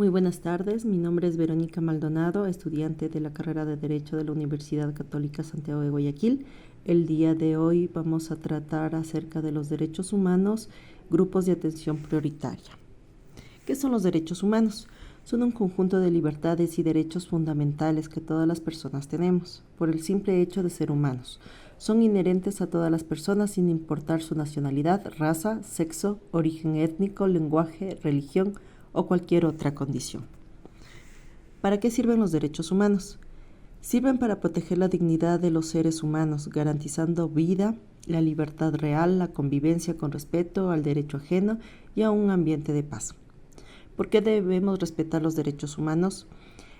Muy buenas tardes, mi nombre es Verónica Maldonado, estudiante de la carrera de Derecho de la Universidad Católica Santiago de Guayaquil. El día de hoy vamos a tratar acerca de los derechos humanos, grupos de atención prioritaria. ¿Qué son los derechos humanos? Son un conjunto de libertades y derechos fundamentales que todas las personas tenemos, por el simple hecho de ser humanos. Son inherentes a todas las personas sin importar su nacionalidad, raza, sexo, origen étnico, lenguaje, religión o cualquier otra condición. ¿Para qué sirven los derechos humanos? Sirven para proteger la dignidad de los seres humanos, garantizando vida, la libertad real, la convivencia con respeto al derecho ajeno y a un ambiente de paz. ¿Por qué debemos respetar los derechos humanos?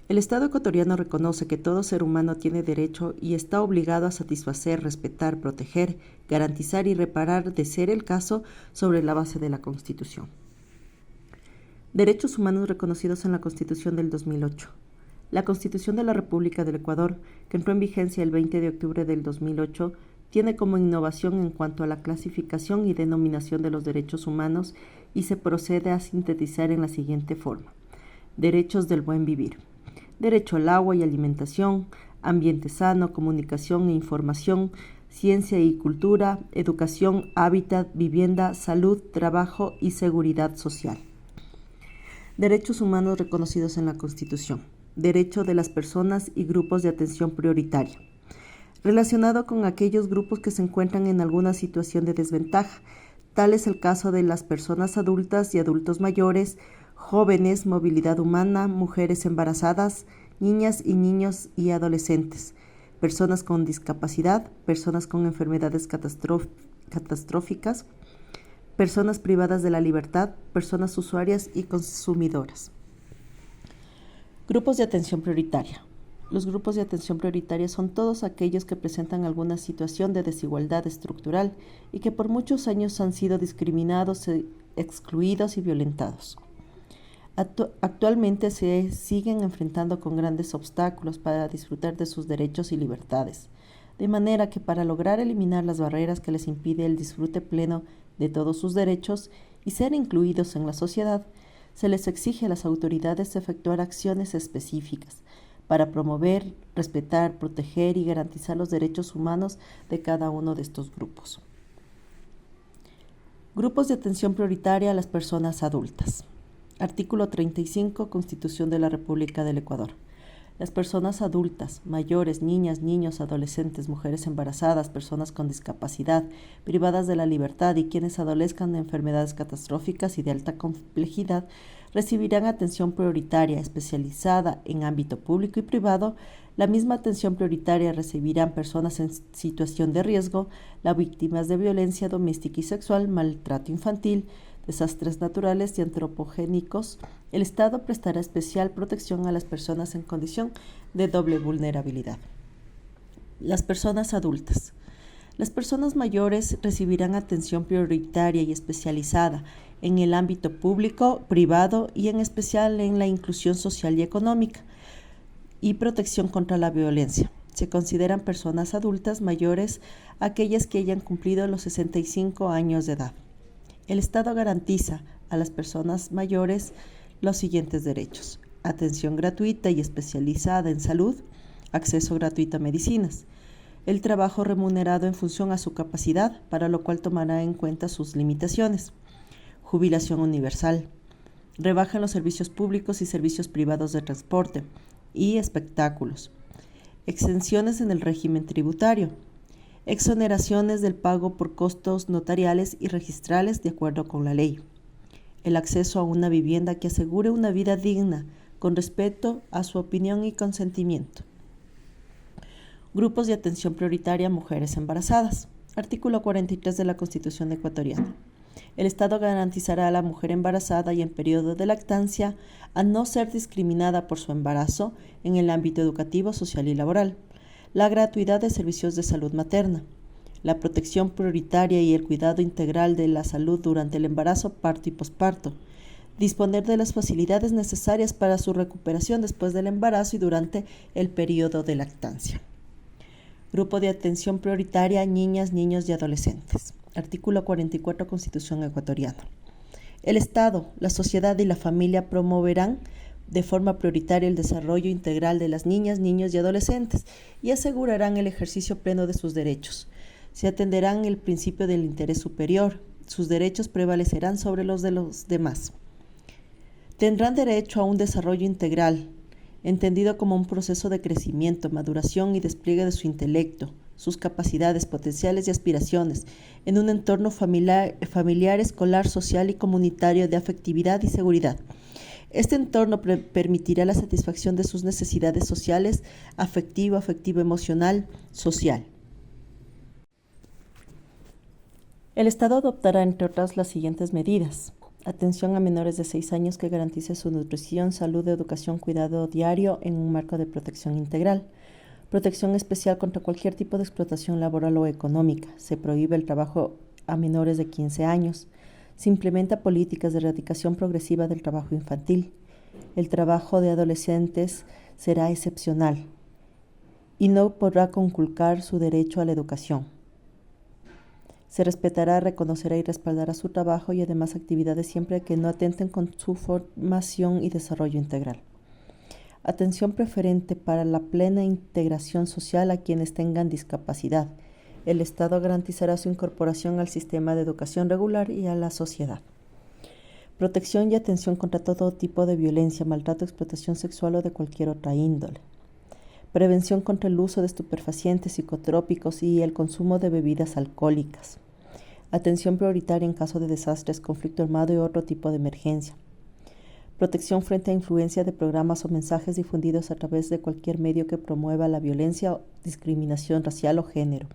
El Estado ecuatoriano reconoce que todo ser humano tiene derecho y está obligado a satisfacer, respetar, proteger, garantizar y reparar, de ser el caso, sobre la base de la Constitución. Derechos humanos reconocidos en la Constitución del 2008. La Constitución de la República del Ecuador, que entró en vigencia el 20 de octubre del 2008, tiene como innovación en cuanto a la clasificación y denominación de los derechos humanos y se procede a sintetizar en la siguiente forma. Derechos del buen vivir. Derecho al agua y alimentación, ambiente sano, comunicación e información, ciencia y cultura, educación, hábitat, vivienda, salud, trabajo y seguridad social. Derechos humanos reconocidos en la Constitución. Derecho de las personas y grupos de atención prioritaria. Relacionado con aquellos grupos que se encuentran en alguna situación de desventaja. Tal es el caso de las personas adultas y adultos mayores, jóvenes, movilidad humana, mujeres embarazadas, niñas y niños y adolescentes, personas con discapacidad, personas con enfermedades catastróficas, personas privadas de la libertad, personas usuarias y consumidoras. Grupos de atención prioritaria. Los grupos de atención prioritaria son todos aquellos que presentan alguna situación de desigualdad estructural y que por muchos años han sido discriminados, excluidos y violentados. Actualmente se siguen enfrentando con grandes obstáculos para disfrutar de sus derechos y libertades, de manera que para lograr eliminar las barreras que les impide el disfrute pleno de todos sus derechos y ser incluidos en la sociedad, se les exige a las autoridades efectuar acciones específicas para promover, respetar, proteger y garantizar los derechos humanos de cada uno de estos grupos. Grupos de atención prioritaria a las personas adultas. Artículo 35, Constitución de la República del Ecuador. Las personas adultas, mayores, niñas, niños, adolescentes, mujeres embarazadas, personas con discapacidad, privadas de la libertad y quienes adolezcan de enfermedades catastróficas y de alta complejidad, recibirán atención prioritaria especializada en ámbito público y privado. La misma atención prioritaria recibirán personas en situación de riesgo, las víctimas de violencia doméstica y sexual, maltrato infantil, desastres naturales y antropogénicos. El Estado prestará especial protección a las personas en condición de doble vulnerabilidad. Las personas adultas. Las personas mayores recibirán atención prioritaria y especializada en el ámbito público, privado y en especial en la inclusión social y económica y protección contra la violencia. Se consideran personas adultas mayores aquellas que hayan cumplido los 65 años de edad. El Estado garantiza a las personas mayores los siguientes derechos: atención gratuita y especializada en salud, acceso gratuito a medicinas, el trabajo remunerado en función a su capacidad, para lo cual tomará en cuenta sus limitaciones, jubilación universal, rebaja en los servicios públicos y servicios privados de transporte y espectáculos, exenciones en el régimen tributario, exoneraciones del pago por costos notariales y registrales de acuerdo con la ley, el acceso a una vivienda que asegure una vida digna con respeto a su opinión y consentimiento. Grupos de atención prioritaria a mujeres embarazadas. Artículo 43 de la Constitución ecuatoriana. El Estado garantizará a la mujer embarazada y en periodo de lactancia a no ser discriminada por su embarazo en el ámbito educativo, social y laboral, la gratuidad de servicios de salud materna, la protección prioritaria y el cuidado integral de la salud durante el embarazo, parto y posparto, disponer de las facilidades necesarias para su recuperación después del embarazo y durante el periodo de lactancia. Grupo de atención prioritaria a niñas, niños y adolescentes. Artículo 44, Constitución ecuatoriana. El Estado, la sociedad y la familia promoverán de forma prioritaria el desarrollo integral de las niñas, niños y adolescentes y asegurarán el ejercicio pleno de sus derechos. Se atenderán el principio del interés superior. Sus derechos prevalecerán sobre los de los demás. Tendrán derecho a un desarrollo integral, entendido como un proceso de crecimiento, maduración y despliegue de su intelecto, sus capacidades, potenciales y aspiraciones, en un entorno familiar, escolar, social y comunitario de afectividad y seguridad. Este entorno permitirá la satisfacción de sus necesidades sociales, afectivo-emocional, social. El Estado adoptará, entre otras, las siguientes medidas. Atención a menores de 6 años que garantice su nutrición, salud, educación, cuidado diario en un marco de protección integral. Protección especial contra cualquier tipo de explotación laboral o económica. Se prohíbe el trabajo a menores de 15 años. Se implementa políticas de erradicación progresiva del trabajo infantil. El trabajo de adolescentes será excepcional y no podrá conculcar su derecho a la educación. Se respetará, reconocerá y respaldará su trabajo y además actividades siempre que no atenten con su formación y desarrollo integral. Atención preferente para la plena integración social a quienes tengan discapacidad. El Estado garantizará su incorporación al sistema de educación regular y a la sociedad. Protección y atención contra todo tipo de violencia, maltrato, explotación sexual o de cualquier otra índole. Prevención contra el uso de estupefacientes, psicotrópicos y el consumo de bebidas alcohólicas. Atención prioritaria en caso de desastres, conflicto armado y otro tipo de emergencia. Protección frente a influencia de programas o mensajes difundidos a través de cualquier medio que promueva la violencia, discriminación racial o género.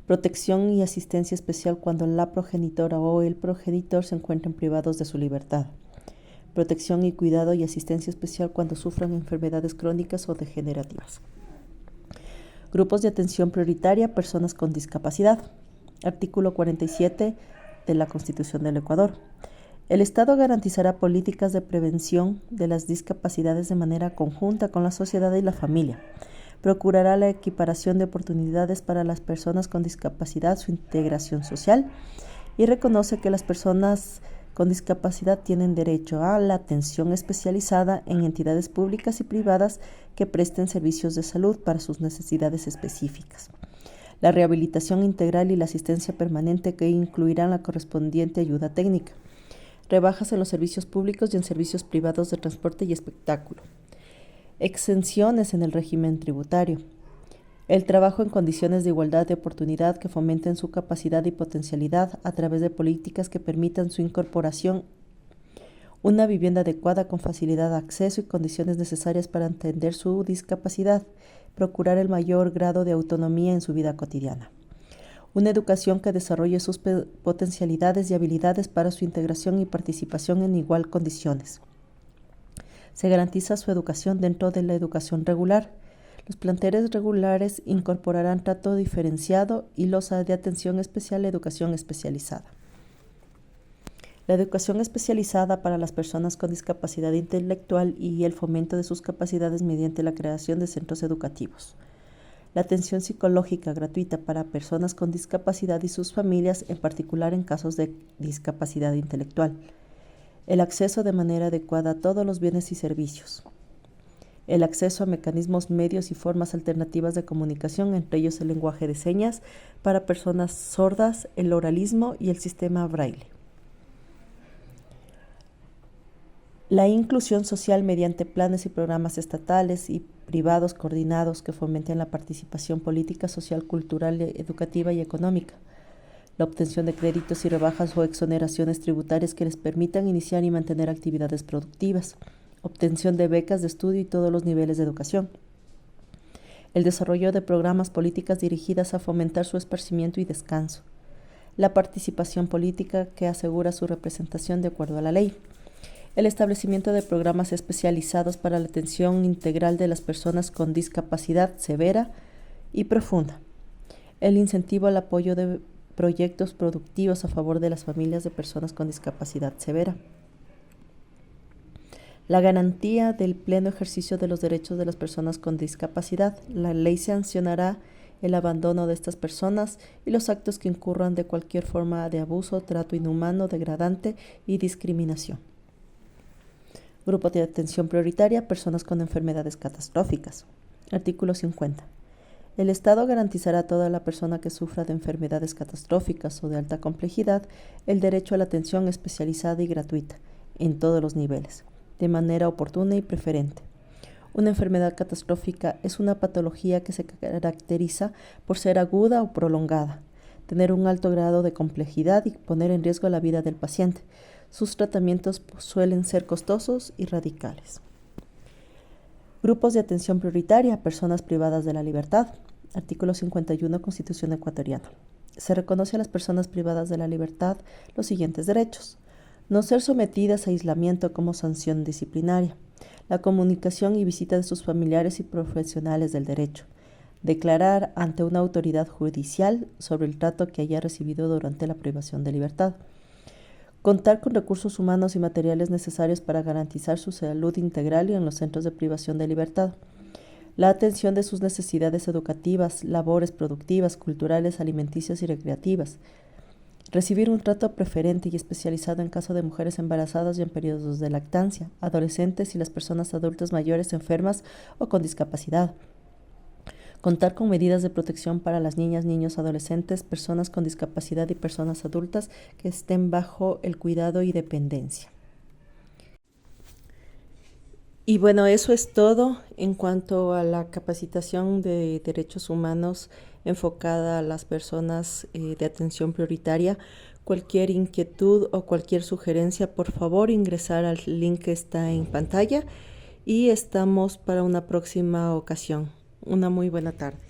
Protección y asistencia especial cuando la progenitora o el progenitor se encuentren privados de su libertad. Protección y cuidado y asistencia especial cuando sufran enfermedades crónicas o degenerativas. Grupos de atención prioritaria, personas con discapacidad. Artículo 47 de la Constitución del Ecuador. El Estado garantizará políticas de prevención de las discapacidades de manera conjunta con la sociedad y la familia. Procurará la equiparación de oportunidades para las personas con discapacidad, su integración social y reconoce que las personas con discapacidad tienen derecho a la atención especializada en entidades públicas y privadas que presten servicios de salud para sus necesidades específicas. La rehabilitación integral y la asistencia permanente que incluirán la correspondiente ayuda técnica. Rebajas en los servicios públicos y en servicios privados de transporte y espectáculo. Exenciones en el régimen tributario. El trabajo en condiciones de igualdad de oportunidad que fomenten su capacidad y potencialidad a través de políticas que permitan su incorporación. Una vivienda adecuada con facilidad de acceso y condiciones necesarias para atender su discapacidad. Procurar el mayor grado de autonomía en su vida cotidiana. Una educación que desarrolle sus potencialidades y habilidades para su integración y participación en igual condiciones. Se garantiza su educación dentro de la educación regular. Los planteles regulares incorporarán trato diferenciado y los de atención especial a educación especializada. La educación especializada para las personas con discapacidad intelectual y el fomento de sus capacidades mediante la creación de centros educativos. La atención psicológica gratuita para personas con discapacidad y sus familias, en particular en casos de discapacidad intelectual. El acceso de manera adecuada a todos los bienes y servicios. El acceso a mecanismos, medios y formas alternativas de comunicación, entre ellos el lenguaje de señas para personas sordas, el oralismo y el sistema braille. La inclusión social mediante planes y programas estatales y privados coordinados que fomenten la participación política, social, cultural, educativa y económica. La obtención de créditos y rebajas o exoneraciones tributarias que les permitan iniciar y mantener actividades productivas. Obtención de becas de estudio y todos los niveles de educación. El desarrollo de programas políticas dirigidas a fomentar su esparcimiento y descanso. La participación política que asegura su representación de acuerdo a la ley. El establecimiento de programas especializados para la atención integral de las personas con discapacidad severa y profunda. El incentivo al apoyo de proyectos productivos a favor de las familias de personas con discapacidad severa. La garantía del pleno ejercicio de los derechos de las personas con discapacidad. La ley sancionará el abandono de estas personas y los actos que incurran de cualquier forma de abuso, trato inhumano, degradante y discriminación. Grupo de atención prioritaria, personas con enfermedades catastróficas. Artículo 50. El Estado garantizará a toda la persona que sufra de enfermedades catastróficas o de alta complejidad el derecho a la atención especializada y gratuita, en todos los niveles, de manera oportuna y preferente. Una enfermedad catastrófica es una patología que se caracteriza por ser aguda o prolongada, tener un alto grado de complejidad y poner en riesgo la vida del paciente. Sus tratamientos suelen ser costosos y radicales. Grupos de atención prioritaria, personas privadas de la libertad. Artículo 51, Constitución ecuatoriana. Se reconoce a las personas privadas de la libertad los siguientes derechos: no ser sometidas a aislamiento como sanción disciplinaria, la comunicación y visita de sus familiares y profesionales del derecho, declarar ante una autoridad judicial sobre el trato que haya recibido durante la privación de libertad, contar con recursos humanos y materiales necesarios para garantizar su salud integral y en los centros de privación de libertad, la atención de sus necesidades educativas, labores productivas, culturales, alimenticias y recreativas, recibir un trato preferente y especializado en caso de mujeres embarazadas y en periodos de lactancia, adolescentes y las personas adultas mayores enfermas o con discapacidad, contar con medidas de protección para las niñas, niños, adolescentes, personas con discapacidad y personas adultas que estén bajo el cuidado y dependencia. Y bueno, eso es todo en cuanto a la capacitación de derechos humanos enfocada a las personas de atención prioritaria. Cualquier inquietud o cualquier sugerencia, por favor, ingresar al link que está en pantalla y estamos para una próxima ocasión. Una muy buena tarde.